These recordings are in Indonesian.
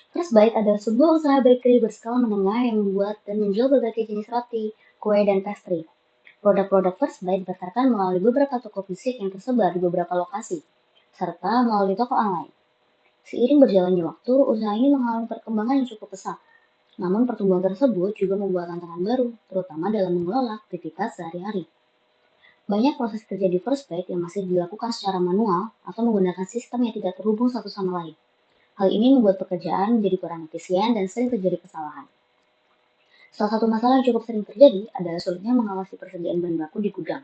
First adalah sebuah usaha bakery berskala menengah yang membuat dan menjual berbagai jenis roti, kue, dan pastry. Produk-produk First dipasarkan melalui beberapa toko fisik yang tersebar di beberapa lokasi, serta melalui toko online. Seiring berjalannya waktu, usaha ini mengalami perkembangan yang cukup pesat. Namun pertumbuhan tersebut juga membuat tantangan baru, terutama dalam mengelola aktivitas sehari-hari. Banyak proses kerja di First yang masih dilakukan secara manual atau menggunakan sistem yang tidak terhubung satu sama lain. Hal ini membuat pekerjaan menjadi kurang efisien dan sering terjadi kesalahan. Salah satu masalah yang cukup sering terjadi adalah sulitnya mengawasi persediaan bahan baku di gudang.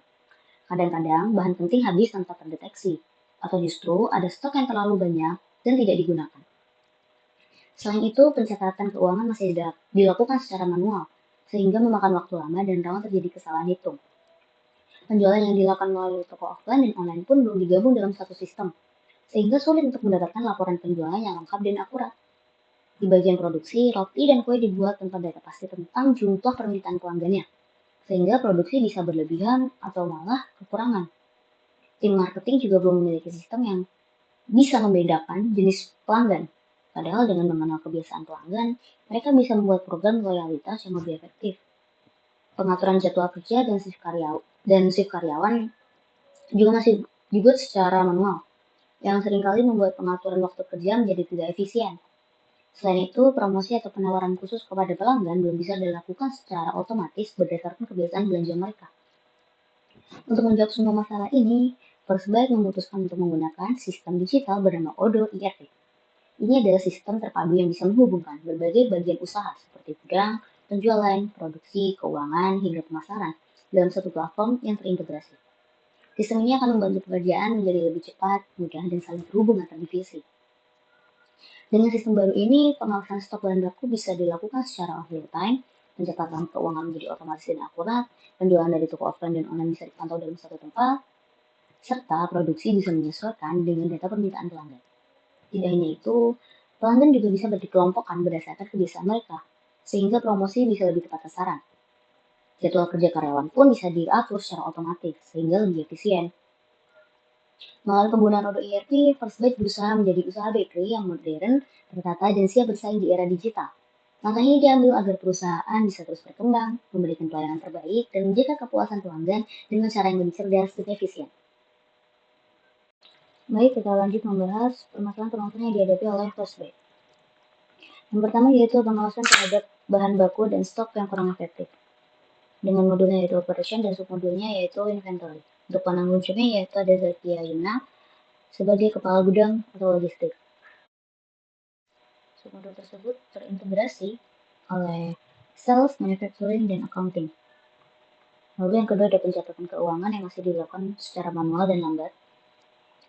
Kadang-kadang bahan penting habis tanpa terdeteksi, atau justru ada stok yang terlalu banyak dan tidak digunakan. Selain itu, pencatatan keuangan masih dilakukan secara manual, sehingga memakan waktu lama dan rawan terjadi kesalahan hitung. Penjualan yang dilakukan melalui toko offline dan online pun belum digabung dalam satu sistem, sehingga sulit untuk mendapatkan laporan penjualan yang lengkap dan akurat. Di bagian produksi, roti dan kue dibuat tanpa data pasti tentang jumlah permintaan pelanggannya, sehingga produksi bisa berlebihan atau malah kekurangan. Tim marketing juga belum memiliki sistem yang bisa membedakan jenis pelanggan. Padahal dengan mengenal kebiasaan pelanggan, mereka bisa membuat program loyalitas yang lebih efektif. Pengaturan jadwal kerja dan shift karyawan juga masih dibuat secara manual, yang seringkali membuat pengaturan waktu kerja menjadi tidak efisien. Selain itu, promosi atau penawaran khusus kepada pelanggan belum bisa dilakukan secara otomatis berdasarkan kebiasaan belanja mereka. Untuk menjawab semua masalah ini, First memutuskan untuk menggunakan sistem digital bernama Odoo ERP. Ini adalah sistem terpadu yang bisa menghubungkan berbagai bagian usaha seperti gudang, penjualan, produksi, keuangan, hingga pemasaran dalam satu platform yang terintegrasi. Sistem ini akan membantu pekerjaan menjadi lebih cepat, mudah, dan saling terhubung antar divisi. Dengan sistem baru ini, pengawasan stok bahan baku bisa dilakukan secara real time, pencatatan keuangan menjadi otomatis dan akurat, penjualan dari toko offline dan online bisa dipantau dalam satu tempat, serta produksi bisa menyesuaikan dengan data permintaan pelanggan. Tidak hanya itu, pelanggan juga bisa dikelompokkan berdasarkan kebiasaan mereka, sehingga promosi bisa lebih tepat sasaran. Jadwal kerja karyawan pun bisa diatur secara otomatis, sehingga lebih efisien. Melalui penggunaan Odoo ERP, First berusaha menjadi usaha bakery yang modern, tertata, dan siap bersaing di era digital. Langkah ini diambil agar perusahaan bisa terus berkembang, memberikan pelayanan terbaik, dan menjaga kepuasan pelanggan dengan cara yang lebih cerdas dan efisien. Baik, kita lanjut membahas permasalahan-permasalahan yang dihadapi oleh First. Yang pertama yaitu pengawasan terhadap bahan baku dan stok yang kurang efektif. Dengan modulnya yaitu operation dan submodulnya yaitu inventory. Untuk penanggung jawabnya yaitu ada Zakia Yuna sebagai kepala gudang atau logistik. Submodul tersebut terintegrasi oleh sales, manufacturing, dan accounting. Lalu yang kedua ada pencatatan keuangan yang masih dilakukan secara manual dan lambat.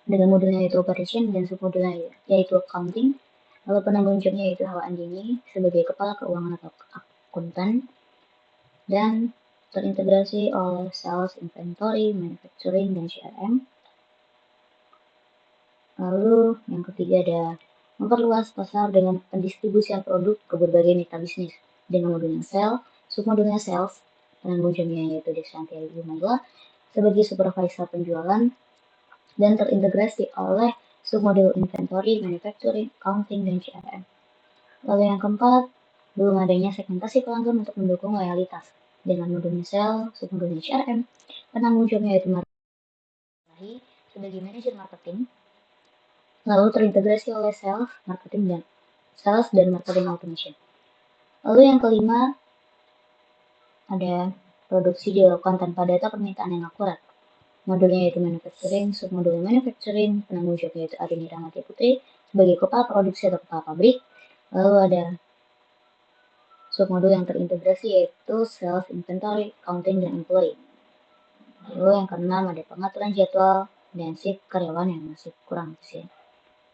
Dengan modulnya yaitu operation dan submodulnya yaitu accounting. Lalu penanggung jawabnya yaitu Hawa Andini sebagai kepala keuangan atau akuntan. Dan terintegrasi oleh sales, inventory, manufacturing, dan CRM. Lalu yang ketiga ada memperluas pasar dengan pendistribusian produk ke berbagai mitra bisnis dengan modulnya submodulnya sales, penanggung jawabnya yaitu Desyanti Gumala sebagai supervisor penjualan dan terintegrasi oleh submodul inventory, manufacturing, accounting, dan CRM. Lalu yang keempat, belum adanya segmentasi pelanggan untuk mendukung loyalitas dengan modulnya sales, submodulnya CRM, penanggung jawabnya yaitu Martin sebagai manajer marketing, lalu terintegrasi oleh sales, dan marketing automation. Lalu yang kelima, ada produksi dilakukan tanpa data permintaan yang akurat. Modulnya yaitu manufacturing, submodul manufacturing, penanggung jawabnya yaitu Arini Rahmati Putri sebagai kepala produksi atau kepala pabrik. Lalu ada submodul yang terintegrasi yaitu sales, inventory, accounting, dan employee. Lalu yang keenam ada pengaturan jadwal dan shift karyawan yang masih kurang efisien.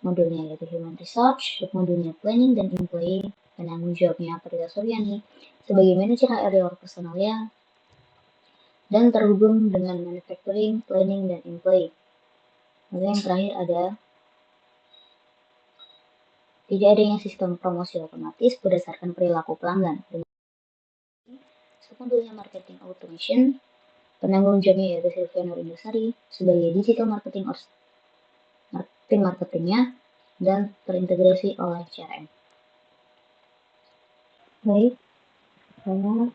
Modulnya yaitu Human Resource, submodulnya Planning dan Employee, penanggung jawabnya Aprila Suryani sebagai manajer HR personalnya, dan terhubung dengan Manufacturing, Planning, dan Employee. Lalu yang terakhir ada tidak adanya sistem promosi otomatis berdasarkan perilaku pelanggan. Submodulnya Marketing Automation, penanggung jawabnya yaitu Sylvia Nurindusari sebagai Digital Marketingnya, dan terintegrasi oleh CRM. Baik, saya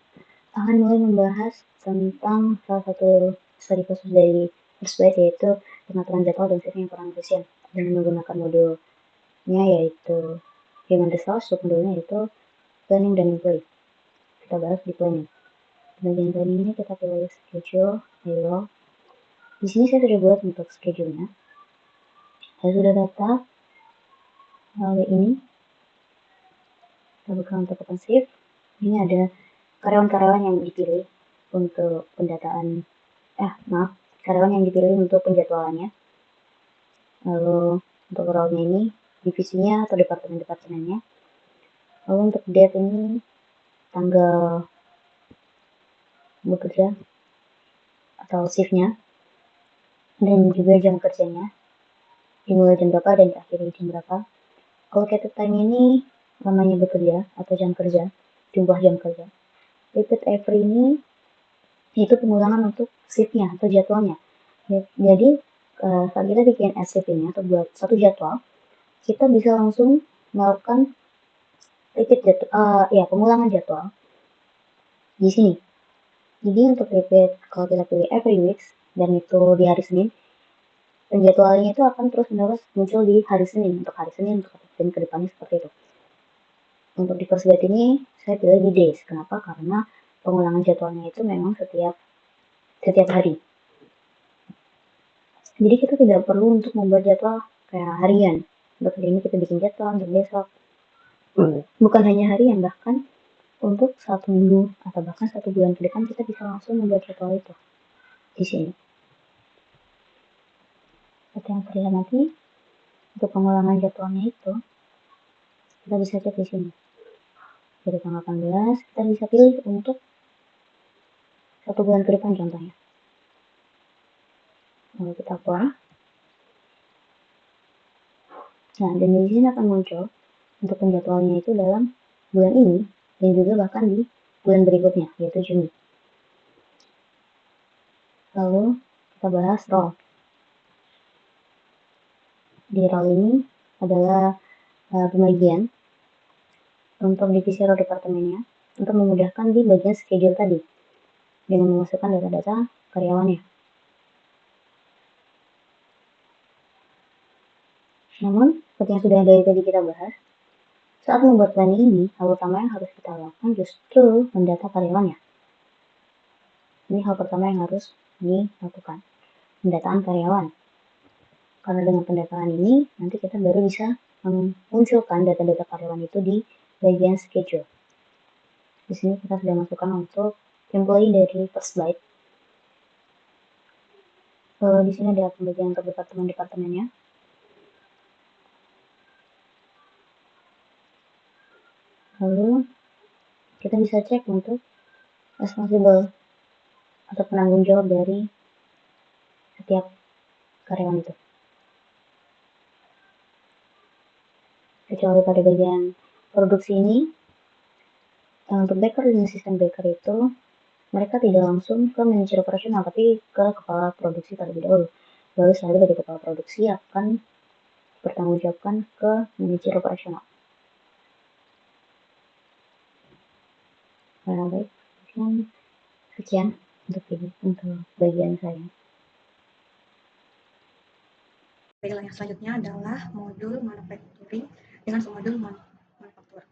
akan mulai membahas tentang salah satu studi kasus dari Persuade, yaitu pengaturan jadwal dan setting yang kurang efisien dengan menggunakan modulnya yaitu Human Resource, modulnya yaitu Planning dan Employee. Kita bahas di Planning. Di bagian Planning ini kita pilih Schedule, Payroll. Di sini saya sudah buat untuk schedule-nya. Saya sudah data hal ini. Kita buka untuk OpenShift. Ini ada karyawan-karyawan yang dipilih untuk pendataan, karyawan yang dipilih untuk penjadwalannya. Lalu untuk role-nya ini, divisinya atau departemen-departemennya. Lalu untuk date ini, tanggal bekerja atau shift-nya, dan juga jam kerjanya, dimulai jam berapa dan diakhiri jam berapa. Allocated time ini namanya bekerja atau jam kerja, jumlah jam kerja. Repeat every ini itu pengulangan untuk shift-nya atau jadwalnya. Jadi saat kita bikin shift ini atau buat satu jadwal, kita bisa langsung melakukan repeat pengulangan jadwal di sini. Jadi untuk repeat, kalau kita pilih every week dan itu di hari Senin, penjadwalannya itu akan terus menerus muncul di hari Senin untuk dan kedepannya seperti itu. Untuk di first grade ini saya pilih di days. Kenapa? Karena pengulangan jadwalnya itu memang setiap hari. Jadi kita tidak perlu untuk membuat jadwal kayak harian. Untuk hari ini kita bikin jadwal untuk besok. Bukan hanya harian, bahkan untuk 1 minggu atau bahkan 1 bulan ke depan kita bisa langsung membuat jadwal itu di sini. Seperti yang terlihat nanti untuk pengulangan jadwalnya itu kita bisa cek di sini. Dari tanggal 18 kita bisa pilih untuk 1 bulan ke depan contohnya. Lalu kita apply. Nah, dan di sini akan muncul untuk penjadwalannya itu dalam bulan ini dan juga bahkan di bulan berikutnya, yaitu Juni. Lalu kita bahas role. Di role ini adalah pembagian untuk divisi atau departemennya untuk memudahkan di bagian schedule tadi dengan memasukkan data-data karyawannya. Namun, seperti yang sudah dari tadi kita bahas, saat membuat planning ini, hal utama yang harus kita lakukan justru mendata karyawannya. Ini hal pertama yang harus dilakukan, pendataan karyawan. Karena dengan pendataan ini, nanti kita baru bisa memunculkan data-data karyawan itu di bagian schedule. Di sini kita sudah masukkan untuk employee dari first byte. Di sini ada pembagian untuk departemen-departemennya. Lalu kita bisa cek untuk responsible atau penanggung jawab dari setiap karyawan itu. Kecuali pada bagian produksi ini, untuk baker dan asisten baker itu mereka tidak langsung ke manajer operasional, tapi ke kepala produksi terlebih dahulu. Baru selanjutnya dari kepala produksi akan bertanggungjawabkan ke manajer operasional. Baik, sekian untuk bagian saya. Baiklah, yang selanjutnya adalah modul manufacturing dengan submodul manufaktur.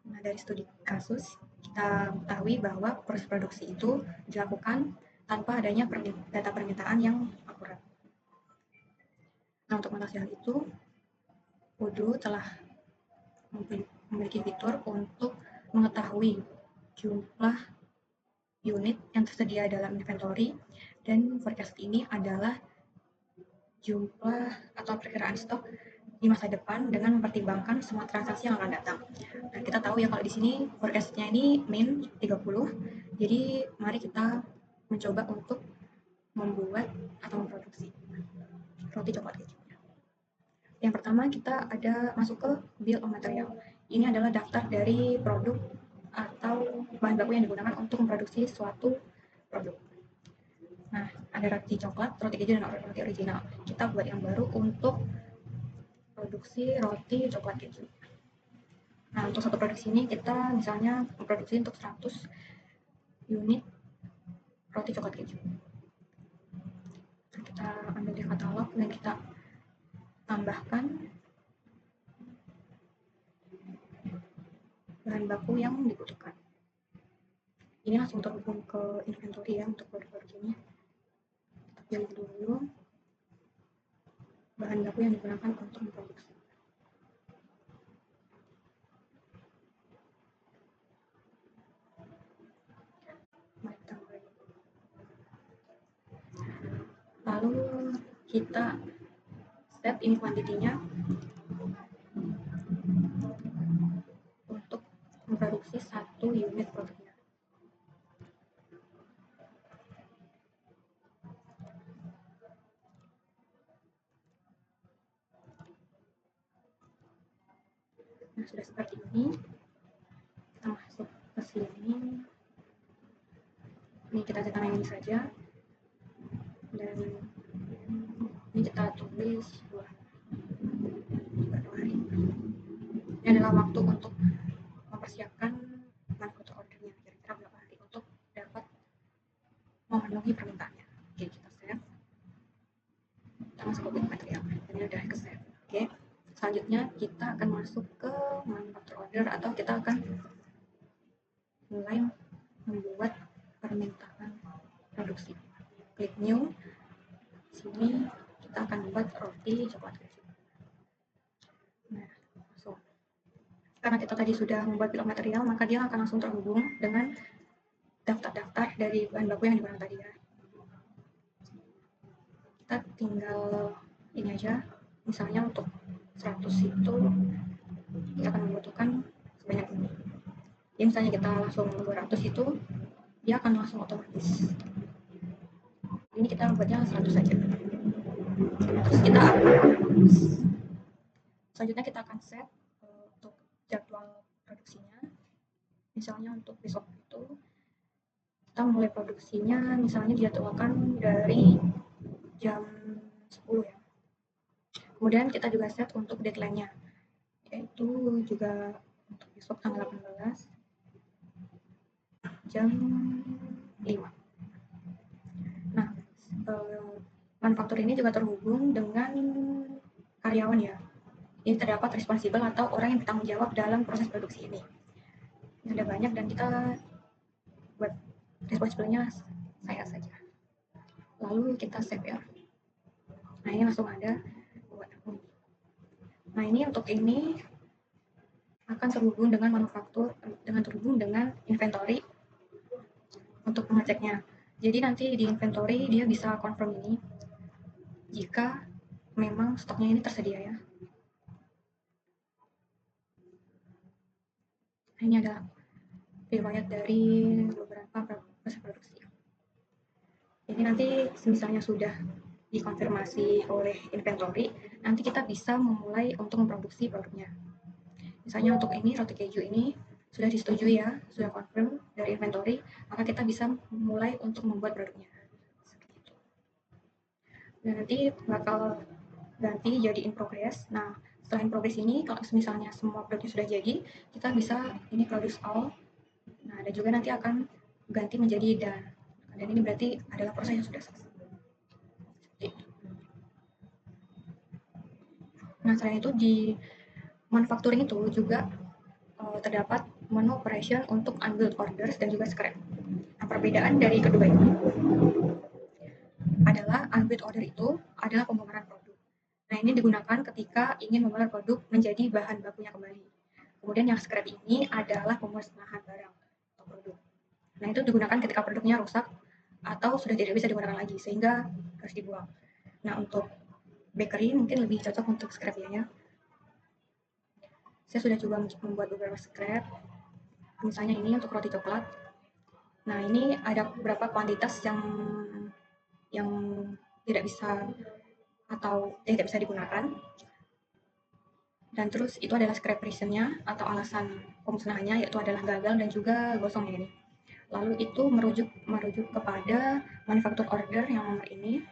Nah, dari studi kasus, kita ketahui bahwa proses produksi itu dilakukan tanpa adanya data permintaan yang akurat. Nah, untuk mengatasi hal itu, Odoo telah memiliki fitur untuk mengetahui jumlah unit yang tersedia dalam inventory, dan forecast ini adalah jumlah atau perkiraan stok di masa depan dengan mempertimbangkan semua transaksi yang akan datang. Dan kita tahu ya kalau di sini forecast-nya ini min 30. Jadi mari kita mencoba untuk membuat atau memproduksi roti coklat keju. Yang pertama kita ada masuk ke bill of material. Ini adalah daftar dari produk atau bahan baku yang digunakan untuk memproduksi suatu produk. Nah, ada roti coklat, roti keju, dan roti original. Kita buat yang baru untuk produksi roti coklat keju. Nah, untuk satu produksi ini kita misalnya memproduksi untuk 100 unit roti coklat keju. Nah, kita ambil di katalog dan kita tambahkan bahan baku yang dibutuhkan. Ini langsung terhubung ke inventory ya untuk produk-produk ini. Kita pilih dulu bahan baku yang digunakan untuk memproduksi. Lalu kita set ini kuantitinya untuk memproduksi 1 unit produknya. Nah, sudah seperti ini. Kita masuk ke sini. Ini kita cetak yang ini saja. Dan ini kita tulis 2 hari. Ini adalah waktu untuk mempersiapkan manufaktur ordernya, kira-kira berapa hari untuk dapat memenuhi permintaannya. Oke, kita save. Kita masuk ke material. Ini udah ke save. Oke. Selanjutnya kita akan masuk ke manufaktur order atau kita akan mulai membuat permintaan produksi. Klik new. Sini kita akan membuat roti coklat keju. Nah, langsung. Karena kita tadi sudah membuat bill of material, maka dia akan langsung terhubung dengan daftar-daftar dari bahan baku yang digunakan tadi ya. Kita tinggal ini aja, misalnya untuk 100 itu kita akan membutuhkan sebanyak ini. Jadi misalnya kita langsung 200 itu, dia akan langsung otomatis. Ini kita membuatnya 100 saja. Terus kita selanjutnya kita akan set untuk jadwal produksinya. Misalnya untuk besok itu kita mulai produksinya misalnya dijadwalkan dari jam 10 ya. Kemudian kita juga set untuk deadline-nya, yaitu juga untuk besok tanggal 18 jam 5. Nah, manufaktur ini juga terhubung dengan karyawan ya. Ini terdapat responsibel atau orang yang bertanggung jawab dalam proses produksi ini. Ada banyak dan kita buat responsibelnya saya saja. Lalu kita save ya. Nah, ini langsung ada buat aku. Nah, ini untuk ini akan terhubung dengan manufaktur, terhubung dengan inventory untuk mengeceknya. Jadi nanti di inventory dia bisa confirm ini jika memang stoknya ini tersedia ya. Nah, ini ada riwayat dari beberapa proses produksi. Jadi nanti misalnya sudah dikonfirmasi oleh inventory, nanti kita bisa memulai untuk memproduksi produknya. Misalnya untuk ini roti keju ini sudah disetujui ya, sudah confirm dari inventory, maka kita bisa mulai untuk membuat produknya. Seperti itu. Dan nanti bakal ganti jadi in progress. Nah, setelah in progress ini, kalau misalnya semua produknya sudah jadi, kita bisa ini produce all. Nah, dan juga nanti akan ganti menjadi done. Dan ini berarti adalah proses yang sudah selesai. Nah, selain itu di manufacturing itu juga terdapat menu operation untuk unbilled orders dan juga scrap. Nah, perbedaan dari kedua ini adalah unbilled order itu adalah pembongkaran produk. Nah, ini digunakan ketika ingin membongkar produk menjadi bahan bakunya kembali. Kemudian yang scrap ini adalah pemusnahan barang atau produk. Nah, itu digunakan ketika produknya rusak atau sudah tidak bisa digunakan lagi sehingga harus dibuang. Nah, untuk bakery mungkin lebih cocok untuk scrap ya. Saya sudah coba membuat beberapa scrap. Misalnya ini untuk roti coklat. Nah, ini ada beberapa kuantitas yang tidak bisa atau tidak bisa digunakan. Dan terus itu adalah scrap reason-nya atau alasan pemusnahannya, yaitu adalah gagal dan juga gosongnya ini. Lalu itu merujuk kepada manufaktur order yang nomor ini,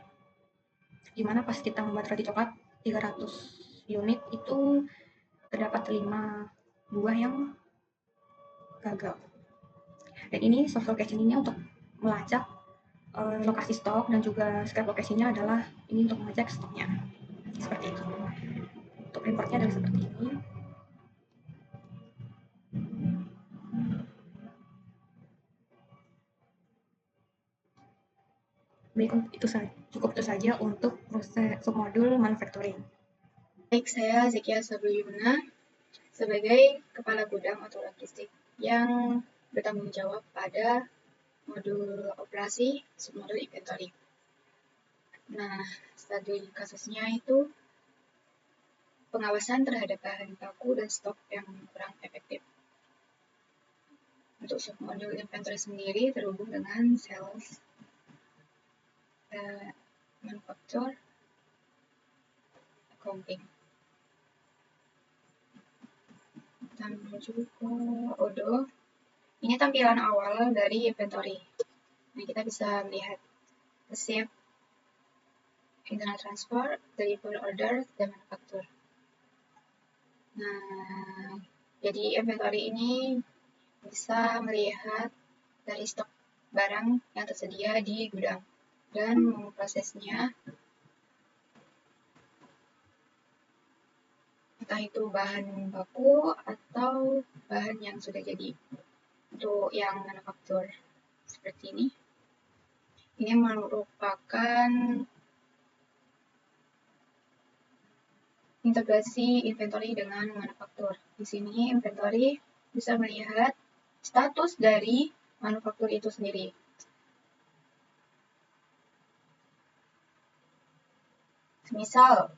di mana pas kita membuat roti coklat 300 unit itu terdapat 5 buah yang gagal. Dan ini soft location ini untuk melacak lokasi stok, dan juga scrap location-nya adalah ini untuk mengecek stoknya. Seperti itu. Untuk reportnya adalah seperti ini. Baik, cukup itu saja untuk proses submodul manufacturing. Baik, saya Zekia Sabluyumna sebagai Kepala Gudang atau Logistik yang bertanggung jawab pada modul operasi submodul inventory. Nah, studi kasusnya itu pengawasan terhadap bahan baku dan stok yang kurang efektif. Untuk submodul inventory sendiri terhubung dengan sales, manufacture, accounting. Kita menuju ke Odo. Ini tampilan awal dari inventory. Nah, kita bisa melihat receipt, internal transfer, deliver order, dan manufacture. Nah, jadi inventory ini bisa melihat dari stok barang yang tersedia di gudang dan memprosesnya, entah itu bahan baku atau bahan yang sudah jadi. Untuk yang manufaktur seperti ini merupakan integrasi inventory dengan manufaktur. Di sini inventory bisa melihat status dari manufaktur itu sendiri. Misal,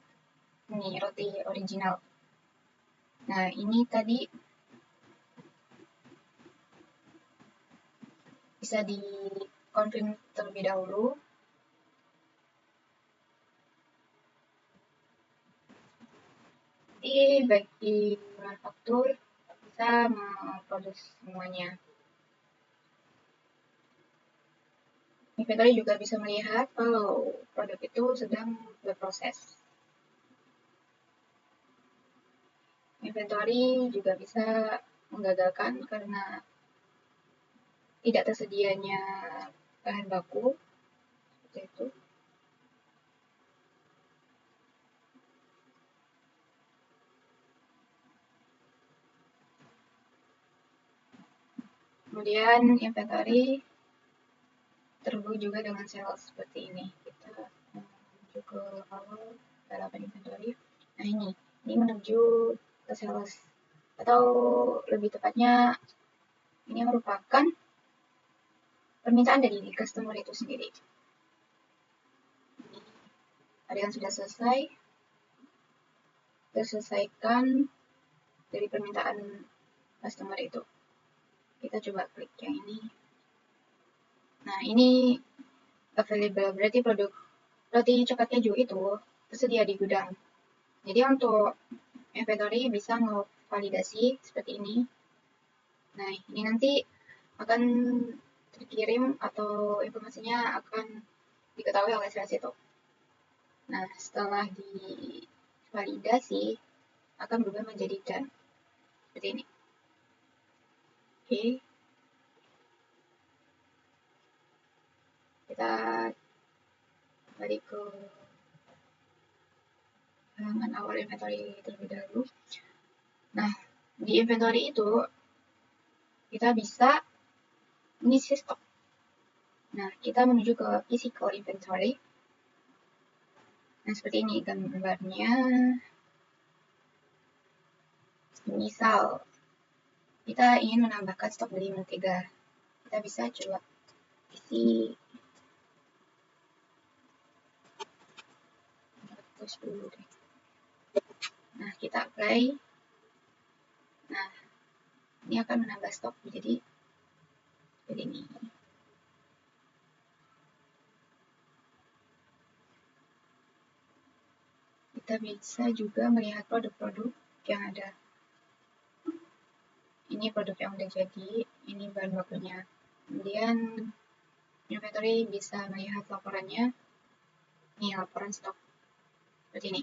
ini roti original. Nah, ini tadi bisa di-confirm terlebih dahulu. Jadi, baik di manufaktur bisa memproduksi semuanya. Inventory juga bisa melihat kalau produk itu sedang berproses. Inventory juga bisa menggagalkan karena tidak tersedianya bahan baku, seperti itu. Kemudian inventory terhubung juga dengan sales seperti ini. Kita menuju ke awal balapan inventory. Nah, ini menuju ke sales, atau lebih tepatnya ini merupakan permintaan dari customer itu sendiri. Ada yang sudah selesai, terselesaikan dari permintaan customer itu. Kita coba klik yang ini. Nah, ini available, berarti produk roti coklat keju itu tersedia di gudang. Jadi untuk inventory bisa ngevalidasi seperti ini. Nah, ini nanti akan terkirim atau informasinya akan diketahui oleh sales itu. Nah, setelah divalidasi akan berubah menjadi done. Seperti ini. Oke. Kita balik ke halaman awal inventory terlebih dahulu. Nah, di inventory itu kita bisa mengisi stok. Nah, kita menuju ke physical inventory. Nah, seperti ini gambarnya. Misal, kita ingin menambahkan stok dari mentega. Kita bisa coba isi 110 deh. Nah, kita apply. Nah, ini akan menambah stok menjadi seperti ini. Kita bisa juga melihat produk-produk yang ada. Ini produk yang udah jadi, ini bahan bakunya. Kemudian inventory bisa melihat laporannya. Ini laporan stok seperti ini.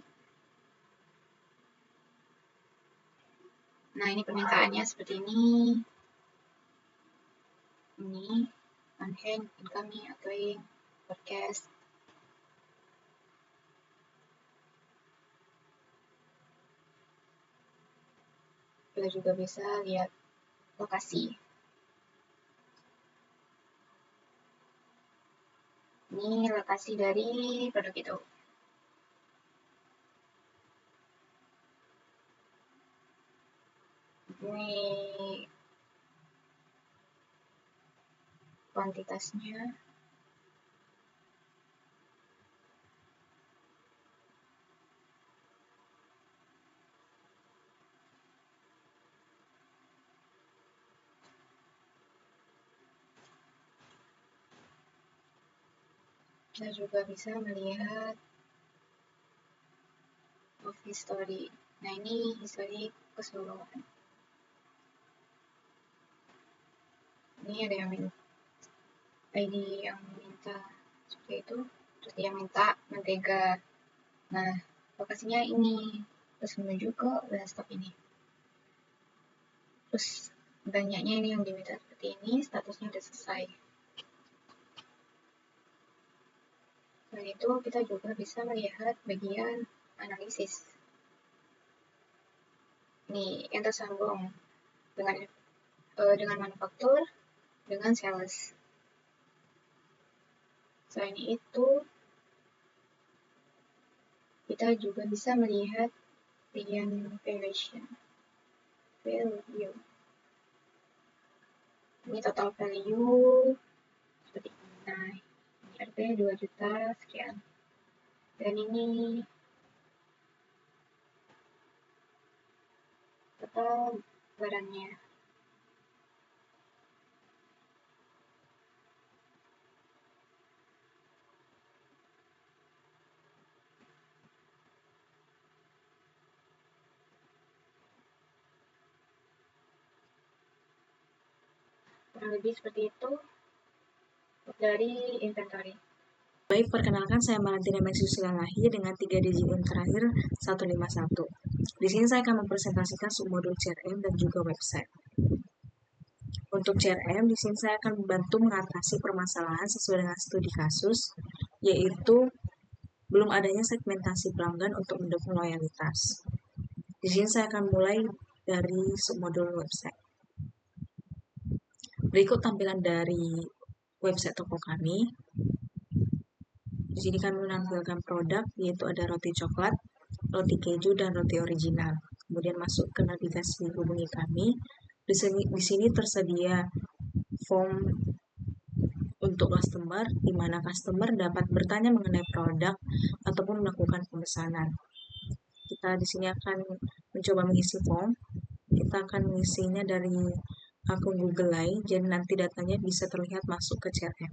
Nah, ini permintaannya seperti ini. Ini on hand, incoming, outgoing, forecast. Kita juga bisa lihat lokasi. Ini lokasi dari produk itu. Ini kuantitasnya. Kita juga bisa melihat of history. Nah, ini history keseluruhan. Ini ada yang ID yang minta seperti itu, terus dia minta mentega. Nah, lokasinya ini, terus menuju ke desktop ini. Terus banyaknya ini yang diminta seperti ini, statusnya udah selesai. Selain itu, kita juga bisa melihat bagian analisis. Ini yang tersambung dengan manufaktur, dengan sales. Selain itu, kita juga bisa melihat bagian valuation. Value. Ini total value seperti ini. Nah, ini harganya 2 juta sekian. Dan ini total barangnya. Kurang lebih seperti itu dari inventory. Baik, perkenalkan saya Marantina Mesusilalahi dengan 3 digit yang terakhir 151. Di sini saya akan mempresentasikan submodul CRM dan juga website. Untuk CRM, di sini saya akan membantu mengatasi permasalahan sesuai dengan studi kasus, yaitu belum adanya segmentasi pelanggan untuk mendukung loyalitas. Di sini saya akan mulai dari submodul website. Berikut tampilan dari website toko kami. Di sini kami menampilkan produk, yaitu ada roti coklat, roti keju, dan roti original. Kemudian masuk ke navigasi hubungi kami. Di sini tersedia form untuk customer, di mana customer dapat bertanya mengenai produk ataupun melakukan pemesanan. Kita di sini akan mencoba mengisi form. Kita akan mengisinya dari akun Google Live, jadi nanti datanya bisa terlihat masuk ke CRM.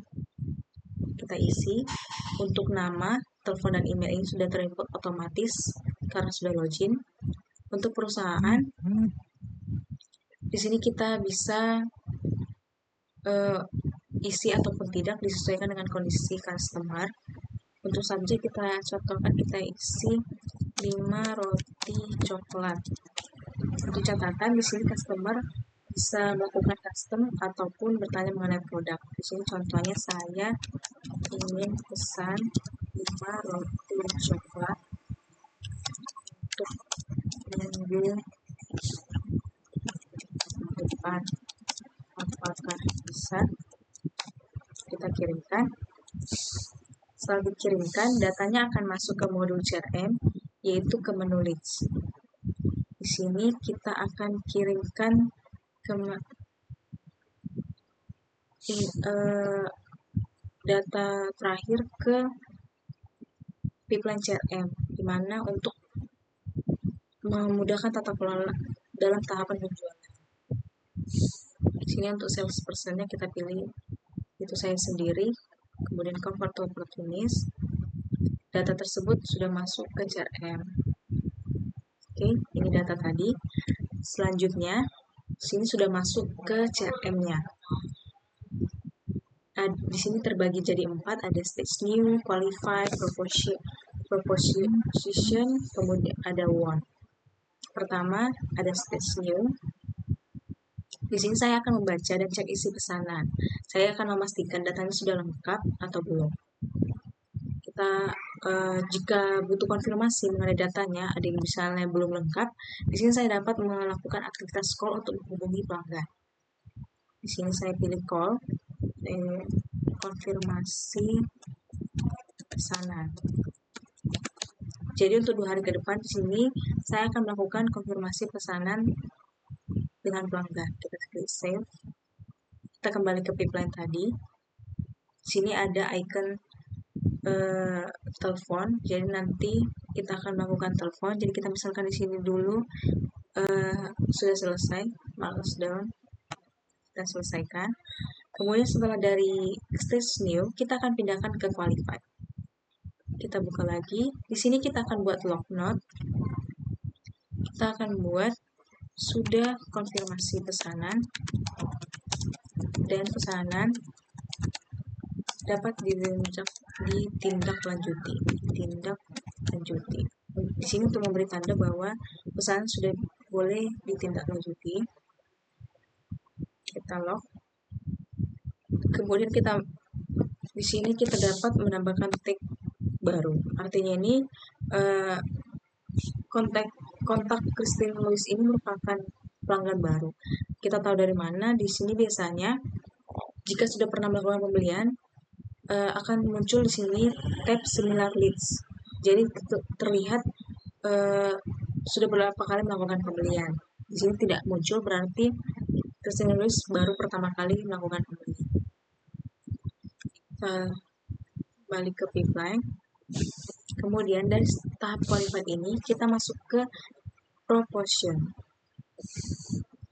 Kita isi. Untuk nama, telepon, dan email ini sudah terinput otomatis karena sudah login. Untuk perusahaan, di sini kita bisa isi ataupun tidak disesuaikan dengan kondisi customer. Untuk subjek kita contohkan, kita isi 5 roti coklat. Untuk catatan, di sini customer bisa melakukan custom ataupun bertanya mengenai produk. Di sini contohnya saya ingin pesan 5 roti coklat untuk minggu depan. Apakah bisa? Kita kirimkan. Setelah dikirimkan, datanya akan masuk ke modul CRM, yaitu ke menu leads. Di sini kita akan kirimkan ke data terakhir ke pipeline CRM, di mana untuk memudahkan tata kelola dalam tahapan penjualan. Di sini untuk salespersonnya kita pilih itu saya sendiri, kemudian convert to opportunist. Data tersebut sudah masuk ke CRM. Oke, ini data tadi. Selanjutnya, sini sudah masuk ke CRM-nya. Nah, di sini terbagi jadi 4, ada stage new, qualify, proposition, kemudian ada won. Pertama, ada stage new. Di sini saya akan membaca dan cek isi pesanan. Saya akan memastikan datanya sudah lengkap atau belum. Kita jika butuh konfirmasi mengenai datanya, ada yang misalnya belum lengkap, di sini saya dapat melakukan aktivitas call untuk menghubungi pelanggan. Di sini saya pilih call, konfirmasi pesanan. Jadi untuk 2 hari ke depan di sini saya akan melakukan konfirmasi pesanan dengan pelanggan. Kita klik save. Kita kembali ke pipeline tadi. Di sini ada icon telepon. Jadi nanti kita akan melakukan telepon. Jadi kita misalkan di sini dulu sudah selesai, markdown. Kita selesaikan. Kemudian setelah dari stage new, kita akan pindahkan ke qualified. Kita buka lagi. Di sini kita akan buat log note. Kita akan buat sudah konfirmasi pesanan dan pesanan dapat ditindaklanjuti. Di sini untuk memberi tanda bahwa pesanan sudah boleh ditindaklanjuti. Kita log. Kemudian di sini kita dapat menambahkan tag baru. Artinya ini kontak Christine Louis ini merupakan pelanggan baru. Kita tahu dari mana? Di sini biasanya jika sudah pernah melakukan pembelian akan muncul di sini tab similar leads. Jadi terlihat sudah berapa kali melakukan pembelian. Di sini tidak muncul, berarti Christine Louis baru pertama kali melakukan pembelian. Kita balik ke pipeline. Kemudian dari tahap qualified ini kita masuk ke proportion.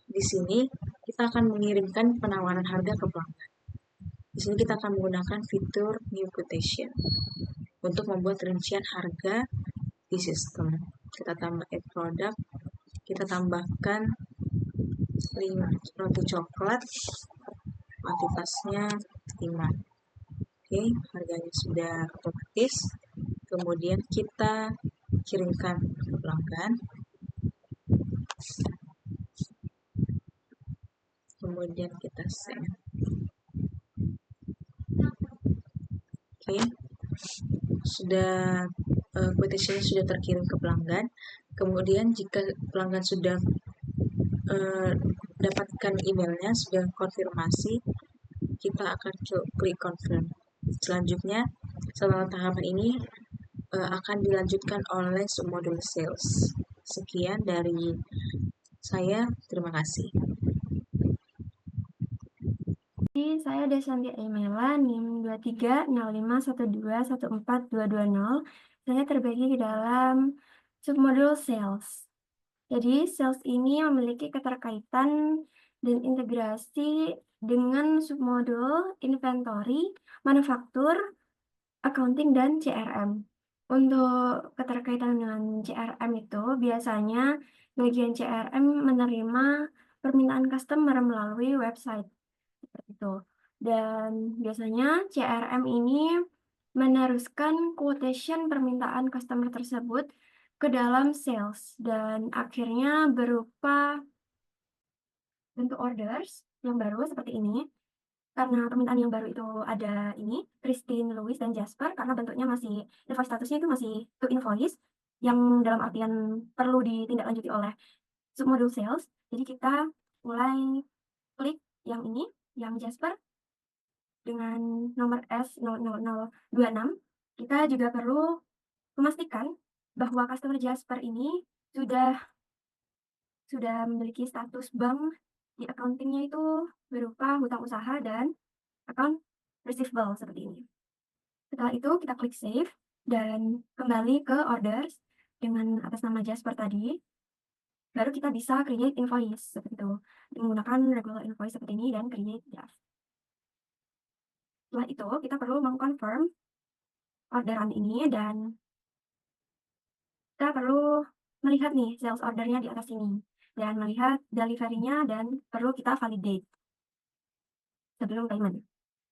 Di sini kita akan mengirimkan penawaran harga ke pelanggan. Di sini kita akan menggunakan fitur new quotation untuk membuat rincian harga di sistem. Kita tambah add product, kita tambahkan 5 roti coklat, kuantitasnya 5. Oke, harganya sudah otomatis. Kemudian kita kirimkan ke pelanggan. Kemudian kita send. Oke, sudah quotation sudah terkirim ke pelanggan. Kemudian jika pelanggan sudah dapatkan emailnya, sudah konfirmasi, kita akan klik confirm. Selanjutnya, setelah tahapan ini akan dilanjutkan oleh submodul sales. Sekian dari saya, terima kasih. Saya Desanti Aimela, NIM 230512142220. Saya terbagi di dalam submodul sales. Jadi, sales ini memiliki keterkaitan dan integrasi dengan submodul inventory, manufaktur, accounting, dan CRM. Untuk keterkaitan dengan CRM itu, biasanya bagian CRM menerima permintaan customer melalui website. Seperti itu. Dan biasanya CRM ini meneruskan quotation permintaan customer tersebut ke dalam sales dan akhirnya berupa bentuk orders yang baru seperti ini. Karena permintaan yang baru itu ada ini, Christine, Louis, dan Jasper, karena bentuknya masih, invoice statusnya itu masih to invoice, yang dalam artian perlu ditindaklanjuti oleh submodul sales. Jadi kita mulai klik yang ini, yang Jasper, dengan nomor S00026. Kita juga perlu memastikan bahwa customer Jasper ini sudah memiliki status bank di accountingnya itu berupa hutang usaha dan account receivable seperti ini. Setelah itu kita klik save dan kembali ke orders dengan atas nama Jasper tadi. Baru kita bisa create invoice seperti itu menggunakan regular invoice seperti ini dan create draft. Setelah itu kita perlu mengconfirm orderan ini dan kita perlu melihat nih sales ordernya di atas sini dan melihat delivery-nya dan perlu kita validate sebelum payment.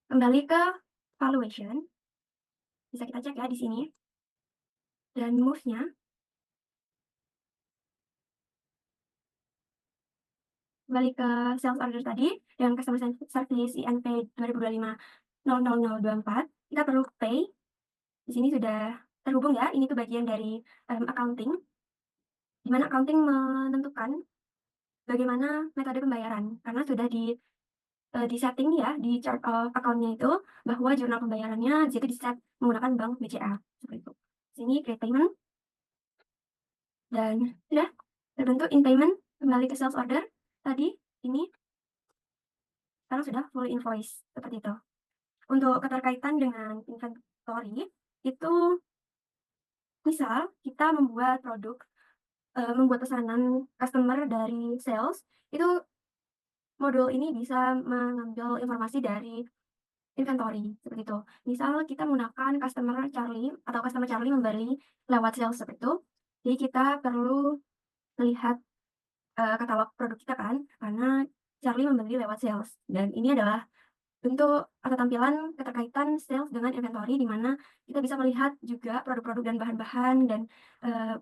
Kembali ke valuation, bisa kita cek ya di sini. Dan move-nya Kembali ke sales order tadi dengan customer service INP 2025-00024, kita perlu pay. Di sini sudah terhubung ya, ini tuh bagian dari accounting, di mana accounting menentukan bagaimana metode pembayaran, karena sudah di setting ya di chart of account-nya itu bahwa jurnal pembayarannya di situ di-set menggunakan bank BCA seperti itu. Sini create payment dan sudah terbentuk in payment. Kembali ke sales order tadi ini sekarang sudah full invoice seperti itu. Untuk keterkaitan dengan inventory itu misal kita membuat produk, membuat pesanan customer dari sales, itu modul ini bisa mengambil informasi dari inventory, seperti itu. Misal kita menggunakan customer Charlie atau customer Charlie membeli lewat sales seperti itu, jadi kita perlu melihat, katalog produk kita kan, karena Charlie membeli lewat sales dan ini adalah bentuk atau tampilan keterkaitan sales dengan inventory di mana kita bisa melihat juga produk-produk dan bahan-bahan dan,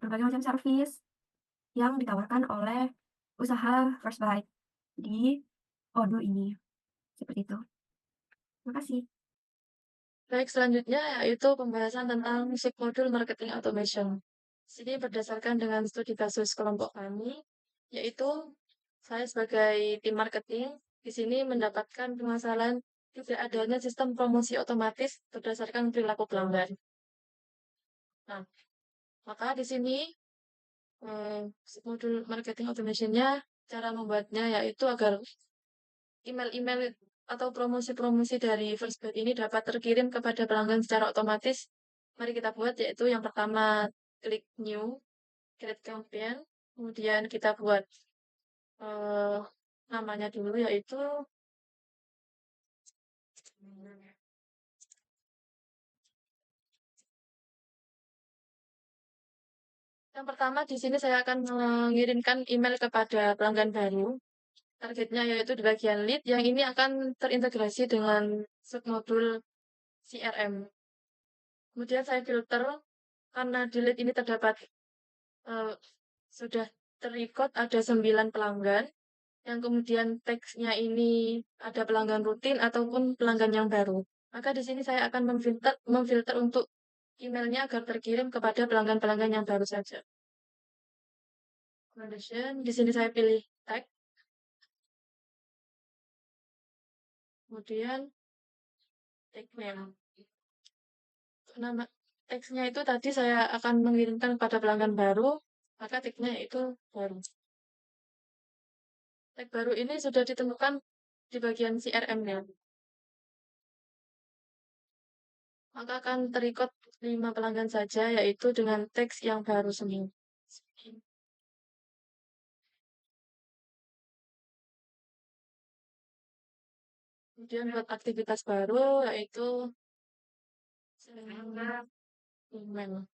berbagai macam service yang ditawarkan oleh usaha First Bite di Odoo ini, seperti itu. Terima kasih. Baik, selanjutnya yaitu pembahasan tentang submodul marketing automation. Sini berdasarkan dengan studi kasus kelompok kami, yaitu saya sebagai tim marketing di sini mendapatkan permasalahan tidak adanya sistem promosi otomatis berdasarkan perilaku pelanggan. Nah, maka di sini modul marketing automation-nya cara membuatnya yaitu agar email-email atau promosi-promosi dari First Bite ini dapat terkirim kepada pelanggan secara otomatis. Mari kita buat yaitu yang pertama klik new, create campaign, kemudian kita buat eh, namanya dulu yaitu yang pertama di sini saya akan mengirimkan email kepada pelanggan baru. Targetnya yaitu di bagian lead yang ini akan terintegrasi dengan submodul CRM. Kemudian saya filter karena di lead ini terdapat eh, sudah terikot ada 9 pelanggan yang kemudian teksnya ini ada pelanggan rutin ataupun pelanggan yang baru. Maka di sini saya akan memfilter untuk emailnya agar terkirim kepada pelanggan-pelanggan yang baru saja. Condition, di sini saya pilih tag. Kemudian tag name. Nama teksnya itu tadi saya akan mengirimkan kepada pelanggan baru, maka tagnya itu baru. Tag baru ini sudah ditemukan di bagian CRM-nya. Maka akan terikot 5 pelanggan saja, yaitu dengan teks yang baru semua. Kemudian buat aktivitas baru, yaitu email.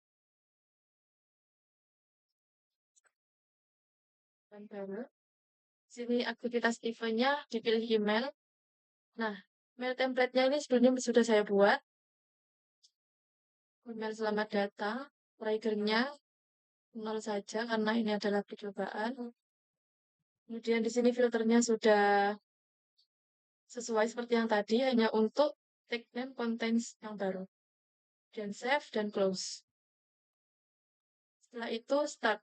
Dan baru. Sini aktivitas eventnya dipilih email. Nah, mail template-nya ini sebelumnya sudah saya buat. Email selamat datang, trigger-nya 0 saja karena ini adalah percobaan. Kemudian di sini filternya sudah sesuai seperti yang tadi, hanya untuk tag name contents yang baru. Dan save dan close. Setelah itu start.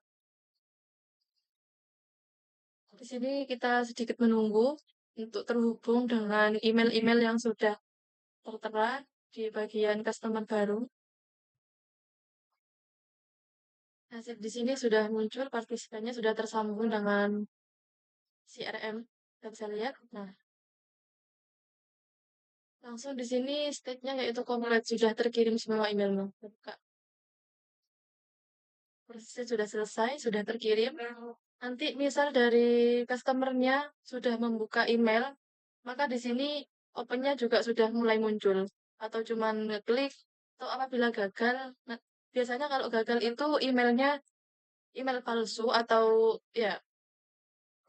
Di sini kita sedikit menunggu untuk terhubung dengan email-email yang sudah tertera di bagian customer baru. Nah, di sini sudah muncul partisipannya sudah tersambung dengan CRM. Kita bisa lihat. Nah, langsung di sini state-nya yaitu complete sudah terkirim semua emailnya. Buka. Prosesnya sudah selesai, sudah terkirim. Nanti misal dari customer-nya sudah membuka email, maka di sini open-nya juga sudah mulai muncul. Atau cuman ngeklik, atau apabila gagal, nah, biasanya kalau gagal itu emailnya email palsu atau ya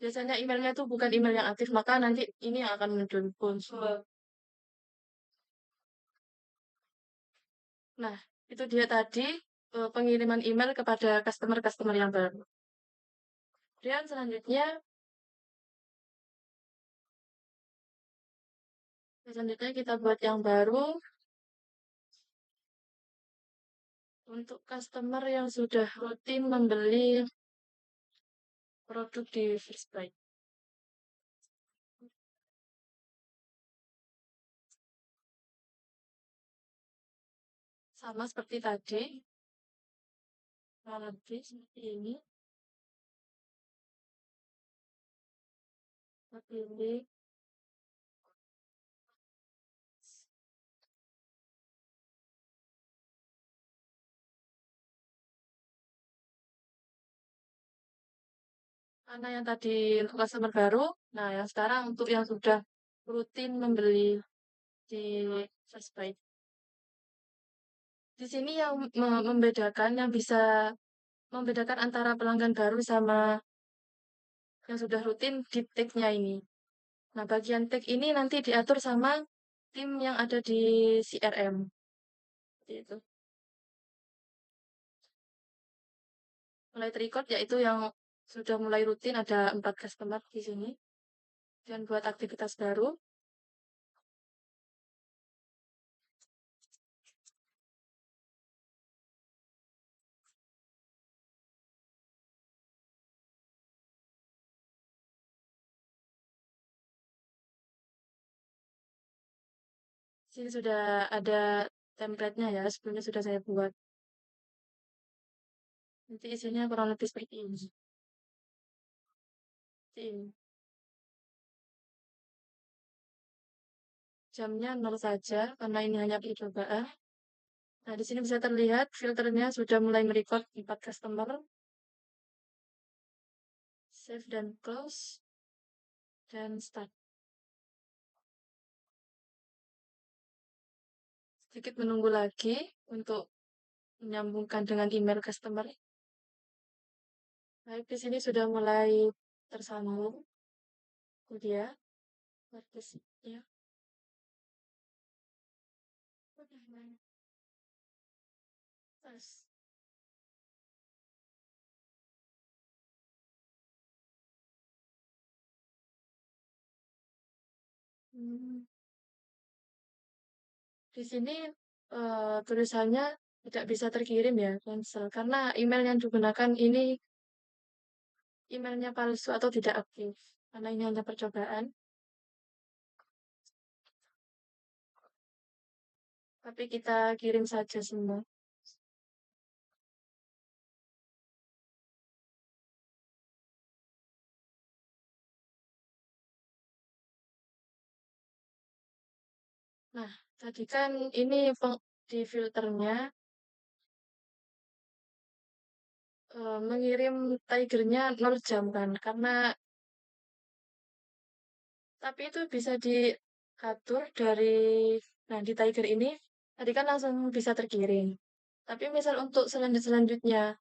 biasanya emailnya itu bukan email yang aktif, maka nanti ini yang akan muncul bounce. Nah, itu dia tadi pengiriman email kepada customer-customer yang baru. Kemudian selanjutnya Selanjutnya kita buat yang baru untuk customer yang sudah rutin membeli produk di First Buy. Sama seperti tadi, lebih seperti ini. Kita pilih mana yang tadi untuk customer baru. Nah, yang sekarang untuk yang sudah rutin membeli di First Buy. Di sini yang membedakan, yang bisa membedakan antara pelanggan baru sama yang sudah rutin di tag-nya ini. Nah, bagian tag ini nanti diatur sama tim yang ada di CRM. Seperti itu. Mulai terrecord yaitu yang sudah mulai rutin ada 4 customer di sini. Dan buat aktivitas baru. Sini sudah ada template-nya ya, sebelumnya sudah saya buat. Nanti isinya kurang lebih seperti ini. Seperti ini. Jamnya 0 saja, karena ini hanya percobaan. Nah, di sini bisa terlihat filternya sudah mulai merecord 4 customer. Save dan close. Dan start. Sedikit menunggu lagi untuk menyambungkan dengan email customer. Baik, di sini sudah mulai tersambung. Itu dia, ya. Tes. Di sini tulisannya tidak bisa terkirim ya, cancel. Karena email yang digunakan ini emailnya palsu atau tidak aktif. Karena ini hanya percobaan. Tapi kita kirim saja semua. Nah, tadi kan ini di filternya mengirim tigernya 0 jam kan, karena tapi itu bisa diatur dari, nah di tiger ini tadi kan langsung bisa terkirim. Tapi misal untuk selanjutnya,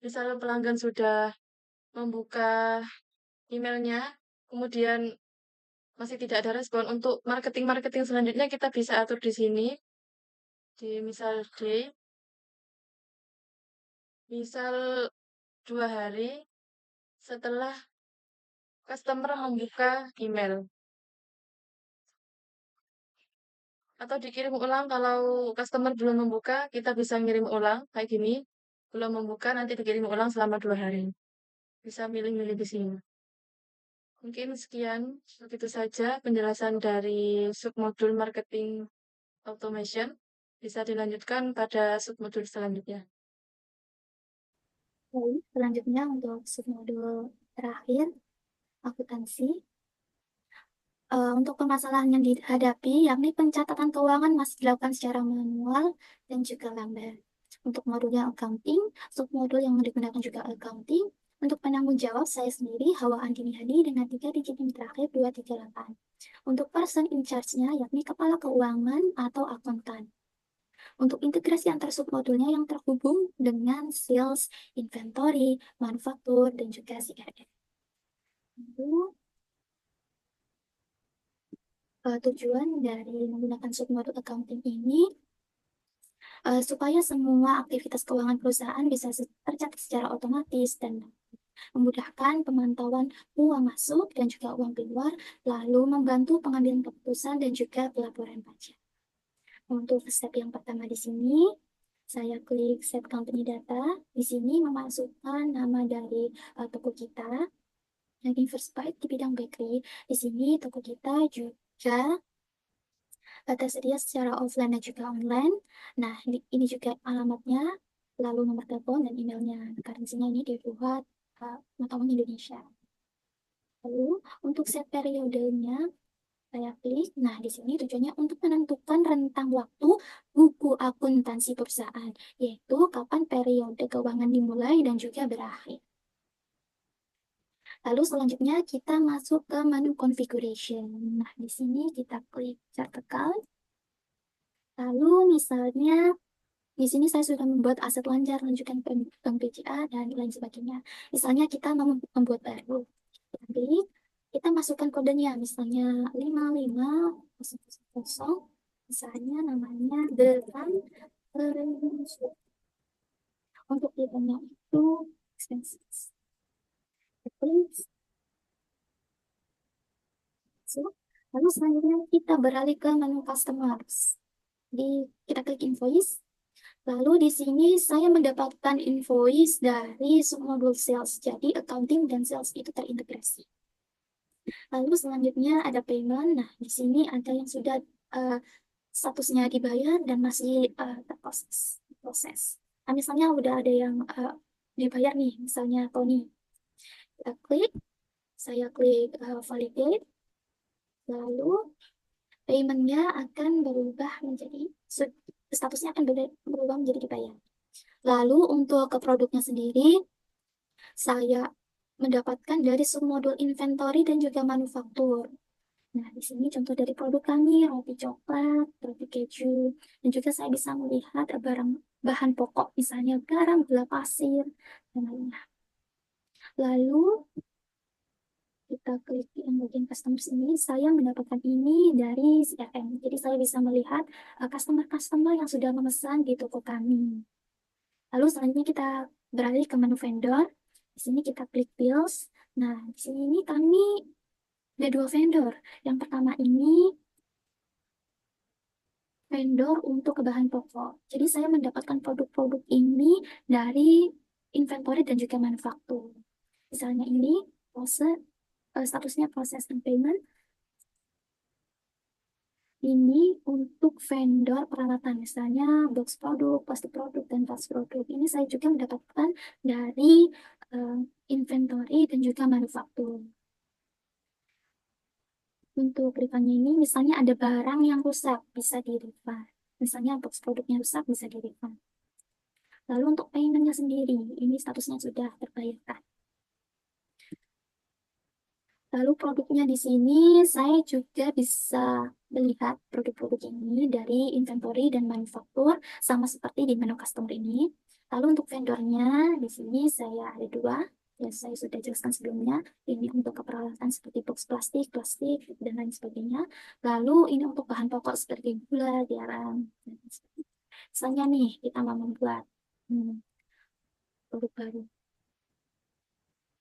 misal pelanggan sudah membuka emailnya, kemudian masih tidak ada respon, untuk marketing selanjutnya kita bisa atur di sini, di misal misal 2 hari setelah customer membuka email. Atau dikirim ulang kalau customer belum membuka, kita bisa ngirim ulang kayak gini. Belum membuka, nanti dikirim ulang selama 2 hari. Bisa milih-milih di sini. Mungkin sekian, begitu saja penjelasan dari submodul marketing automation. Bisa dilanjutkan pada submodul selanjutnya. Baik, selanjutnya untuk submodul terakhir, akuntansi. Untuk permasalahan yang dihadapi, yakni pencatatan keuangan masih dilakukan secara manual dan juga lambat. Untuk modulnya accounting, submodul yang digunakan juga accounting. Untuk penanggung jawab, saya sendiri, Hawa Andini Hadi, dengan 3 digit yang terakhir 238. Untuk person in charge-nya, yakni kepala keuangan atau akuntan. Untuk integrasi antar submodulnya yang terhubung dengan sales, inventory, manufaktur, dan juga CRM. Tujuan dari menggunakan submodul accounting ini supaya semua aktivitas keuangan perusahaan bisa tercatat secara otomatis dan memudahkan pemantauan uang masuk dan juga uang keluar, lalu membantu pengambilan keputusan dan juga pelaporan pajak. Untuk step yang pertama di sini, saya klik Set Company Data. Di sini memasukkan nama dari toko kita. Yang First Bite di bidang bakery. Di sini toko kita juga tersedia secara offline dan juga online. Nah, ini juga alamatnya, lalu nomor telepon dan emailnya. Currency-nya ini dibuat mata uang Indonesia. Lalu untuk set periodenya, saya klik. Nah, di sini tujuannya untuk menentukan rentang waktu buku akuntansi perusahaan, yaitu kapan periode keuangan dimulai dan juga berakhir. Lalu selanjutnya kita masuk ke menu configuration. Nah, di sini kita klik chart account. Lalu misalnya di sini saya sudah membuat aset lancar, lanjutkan bank BCA, dan lain sebagainya. Misalnya kita mau membuat baru. Kita klik, kita masukkan kodenya, misalnya 5500, misalnya namanya Dewan. Untuk tipenya itu expenses. Lalu selanjutnya kita beralih ke menu customers. Kita klik invoice. Lalu di sini saya mendapatkan invoice dari submodul sales. Jadi accounting dan sales itu terintegrasi. Lalu selanjutnya ada payment. Nah, di sini ada yang sudah statusnya dibayar dan masih proses. Nah, misalnya udah ada yang dibayar nih, misalnya Tony. Kita klik, saya klik validate. Lalu paymentnya akan berubah menjadi, statusnya akan berubah menjadi dibayar. Lalu untuk ke produknya sendiri, saya mendapatkan dari submodul inventory dan juga manufaktur. Nah, di sini contoh dari produk kami, roti coklat, roti keju, dan juga saya bisa melihat barang bahan pokok, misalnya garam, gula pasir, dan lainnya. Lalu kita klik yang bagian customer ini, saya mendapatkan ini dari CRM. Jadi saya bisa melihat customer-customer yang sudah memesan di toko kami. Lalu selanjutnya kita beralih ke menu vendor. Di sini kita klik bills. Nah, di sini ini kami ada 2 vendor. Yang pertama ini vendor untuk bahan pokok. Jadi saya mendapatkan produk-produk ini dari inventory dan juga manufaktur. Misalnya ini proses statusnya proses and payment. Ini untuk vendor peralatan, misalnya box produk, plastik produk, dan tas produk. Ini saya juga mendapatkan dari inventory dan juga manufaktur. Untuk refundnya ini, misalnya ada barang yang rusak, bisa di-refund. Misalnya box produknya rusak, bisa di-refund. Lalu untuk paymentnya sendiri, ini statusnya sudah terbayarkan. Lalu produknya di sini, saya juga bisa melihat produk-produk ini dari inventory dan manufaktur, sama seperti di menu customer ini. Lalu untuk vendornya, di sini saya ada 2, yang saya sudah jelaskan sebelumnya. Ini untuk peralatan seperti box plastik, dan lain sebagainya. Lalu ini untuk bahan pokok seperti gula, garam, dan sebagainya. Misalnya nih, kita mau membuat produk baru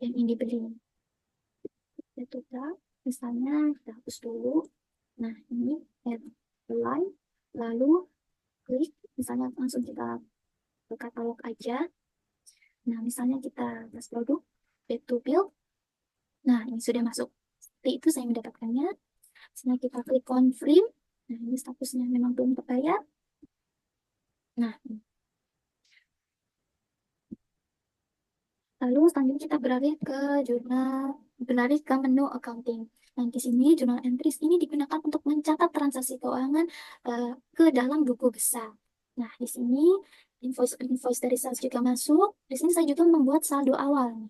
yang ingin dibeli. Kita misalnya kita hapus dulu. Nah, ini apply, lalu klik, misalnya langsung kita ke katalog aja. Nah, misalnya kita tes produk, pay to build. Nah, ini sudah masuk. Seperti itu saya mendapatkannya. Misalnya kita klik confirm. Nah, ini statusnya memang belum terbayar. Nah, lalu selanjutnya kita beralih ke menu accounting. Nah, di sini jurnal entries ini digunakan untuk mencatat transaksi keuangan ke dalam buku besar. Nah, di sini invoice dari sales juga masuk. Di sini saya juga membuat saldo awal.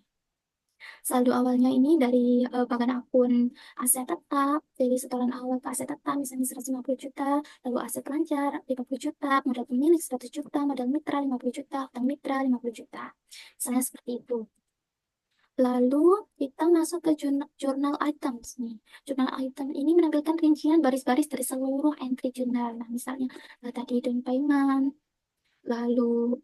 Saldo awalnya ini dari bagian akun aset tetap, dari setoran awal ke aset tetap, misalnya 150 juta, lalu aset lancar 50 juta, modal pemilik 100 juta, modal mitra 50 juta, utang mitra 50 juta. Misalnya seperti itu. Lalu kita masuk ke jurnal items nih. Jurnal item ini menampilkan rincian baris-baris dari seluruh entry jurnal. Nah, misalnya tadi down payment, lalu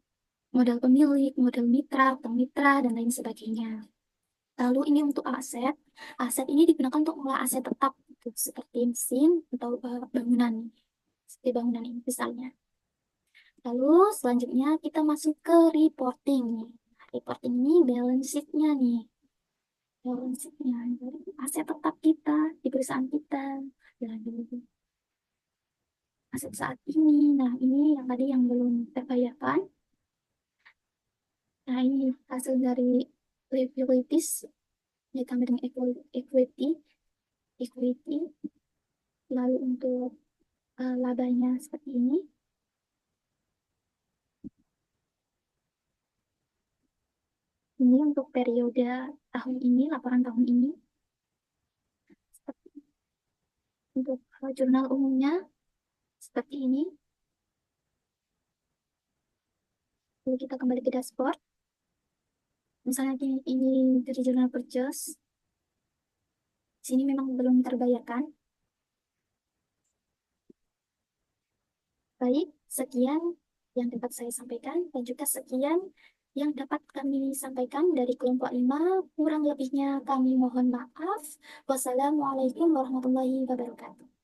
modal pemilik, modal mitra, utang mitra, dan lain sebagainya. Lalu ini untuk aset. Aset ini digunakan untuk mengolah aset tetap gitu, seperti mesin atau bangunan. Seperti bangunan ini misalnya. Lalu selanjutnya kita masuk ke reporting nih. Reporting ini balance sheet-nya nih. Balance sheet-nya dari aset tetap kita di perusahaan kita. Aset saat ini. Nah, ini yang tadi yang belum terbayarkan. Nah, ini hasil dari liabilities ditambah dengan equity. Lalu untuk labanya seperti ini. Ini untuk periode tahun ini, laporan tahun ini. Untuk jurnal umumnya seperti ini. Lalu kita kembali ke dashboard. Misalnya ini dari jurnal purchase. Sini memang belum terbayarkan. Baik, sekian yang dapat saya sampaikan dan juga sekian yang dapat kami sampaikan dari kelompok 5. Kurang lebihnya kami mohon maaf. Wassalamualaikum warahmatullahi wabarakatuh.